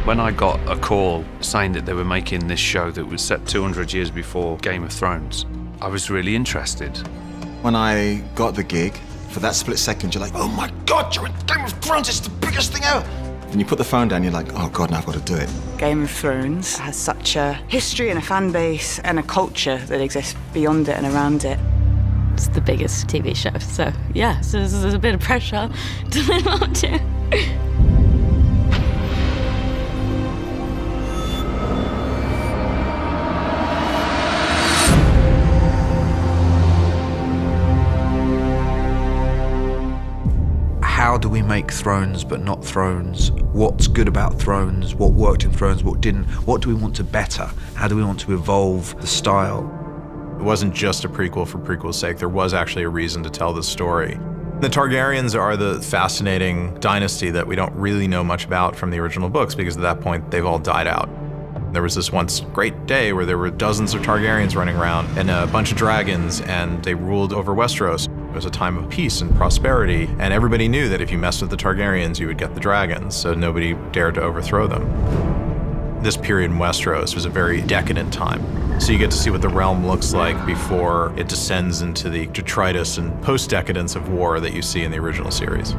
When I got a call saying that they were making this show that was set 200 years before Game of Thrones, I was really interested. When I got the gig, for that split second, you're like, oh my God, you're in Game of Thrones, it's the biggest thing ever. Then you put the phone down, you're like, oh God, now I've got to do it. Game of Thrones has such a history and a fan base and a culture that exists beyond it and around it. It's the biggest TV show, so yeah, so there's a bit of pressure to live up to. How do we make Thrones but not Thrones? What's good about Thrones? What worked in Thrones? What didn't? What do we want to better? How do we want to evolve the style? It wasn't just a prequel for prequel's sake. There was actually a reason to tell this story. The Targaryens are the fascinating dynasty that we don't really know much about from the original books because at that point they've all died out. There was this once great day where there were dozens of Targaryens running around and a bunch of dragons, and they ruled over Westeros. It was a time of peace and prosperity, and everybody knew that if you messed with the Targaryens, you would get the dragons, so nobody dared to overthrow them. This period in Westeros was a very decadent time. So you get to see what the realm looks like before it descends into the detritus and post-decadence of war that you see in the original series.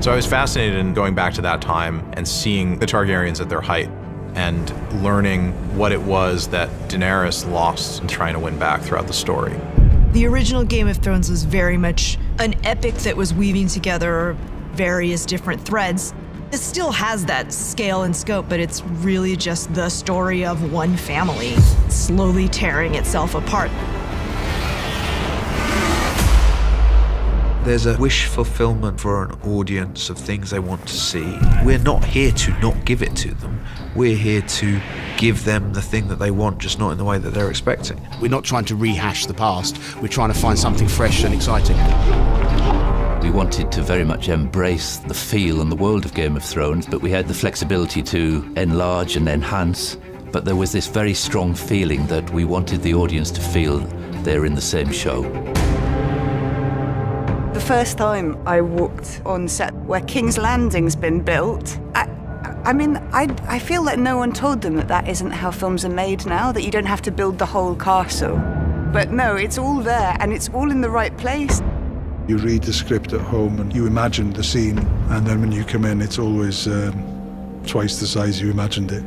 So I was fascinated in going back to that time and seeing the Targaryens at their height and learning what it was that Daenerys lost in trying to win back throughout the story. The original Game of Thrones was very much an epic that was weaving together various different threads. It still has that scale and scope, but it's really just the story of one family slowly tearing itself apart. There's a wish fulfillment for an audience of things they want to see. We're not here to not give it to them. We're here to give them the thing that they want, just not in the way that they're expecting. We're not trying to rehash the past. We're trying to find something fresh and exciting. We wanted to very much embrace the feel and the world of Game of Thrones, but we had the flexibility to enlarge and enhance. But there was this very strong feeling that we wanted the audience to feel they're in the same show. The first time I walked on set where King's Landing's been built, I feel like no one told them that that isn't how films are made now, that you don't have to build the whole castle. But no, it's all there and it's all in the right place. You read the script at home and you imagine the scene, and then when you come in, it's always twice the size you imagined it.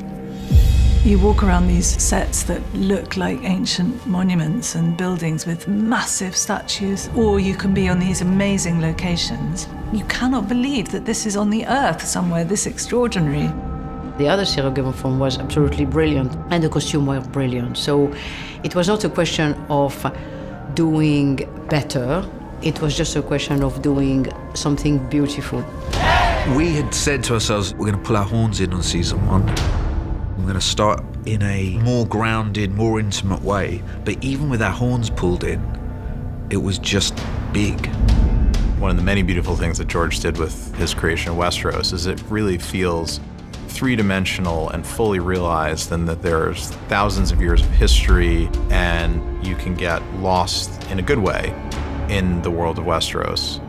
You walk around these sets that look like ancient monuments and buildings with massive statues, or you can be on these amazing locations. You cannot believe that this is on the earth somewhere this extraordinary. The other series of Game of Thrones was absolutely brilliant, and the costumes were brilliant. So it was not a question of doing better. It was just a question of doing something beautiful. We had said to ourselves, we're going to pull our horns in on season 1. We're going to start in a more grounded, more intimate way. But even with our horns pulled in, it was just big. One of the many beautiful things that George did with his creation of Westeros is it really feels three-dimensional and fully realized, and that there's thousands of years of history, and you can get lost in a good way in the world of Westeros.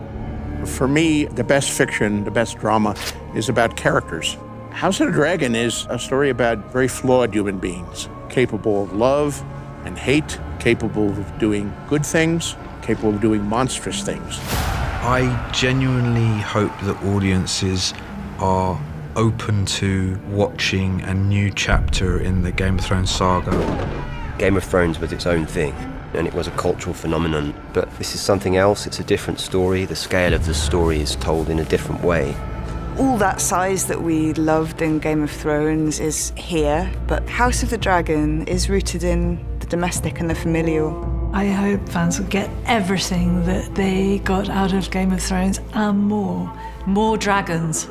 For me, the best fiction, the best drama is about characters. House of the Dragon is a story about very flawed human beings, capable of love and hate, capable of doing good things, capable of doing monstrous things. I genuinely hope that audiences are open to watching a new chapter in the Game of Thrones saga. Game of Thrones was its own thing, and it was a cultural phenomenon. But this is something else, it's a different story. The scale of the story is told in a different way. All that size that we loved in Game of Thrones is here, but House of the Dragon is rooted in the domestic and the familial. I hope fans will get everything that they got out of Game of Thrones and more. More dragons.